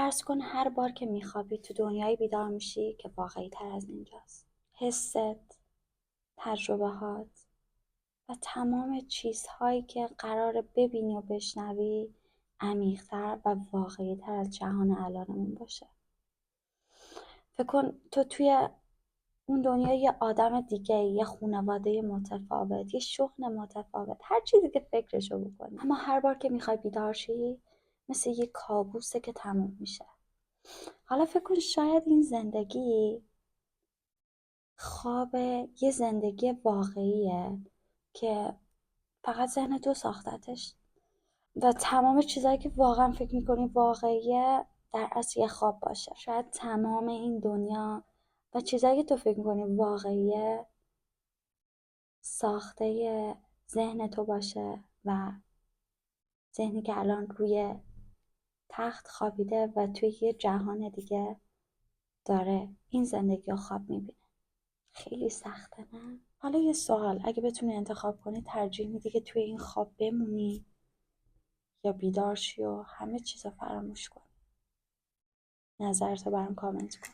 فرض کن هر بار که میخوابی تو دنیایی بیدار میشی که واقعی تر از اینجاست. حست، تجربهات و تمام چیزهایی که قراره ببینی و بشنوی عمیق‌تر و واقعی تر از جهان الانمون باشه. فکر کن تو توی اون دنیا یه آدم دیگه، یه خانواده متفاوت، یه شغل متفاوت، هر چیزی که فکرشو بکنی. اما هر بار که میخوای بیدار شی مثل یه کابوسه که تموم میشه. حالا فکر کن شاید این زندگی خواب یه زندگی واقعیه که فقط ذهن تو ساختتش و تمام چیزایی که واقعا فکر میکنی واقعیه در اصل یه خواب باشه. شاید تمام این دنیا و چیزایی که تو فکر میکنی واقعیه ساخته ذهن تو باشه و ذهنی که الان روی تخت خوابیده و توی یه جهان دیگه داره این زندگی رو خواب میبینه. خیلی سخته نه؟ حالا یه سوال، اگه بتونی انتخاب کنی ترجیح میدی که توی این خواب بمونی یا بیدار شی و همه چیز رو فراموش کنی؟ نظرتو برام کامنت کن.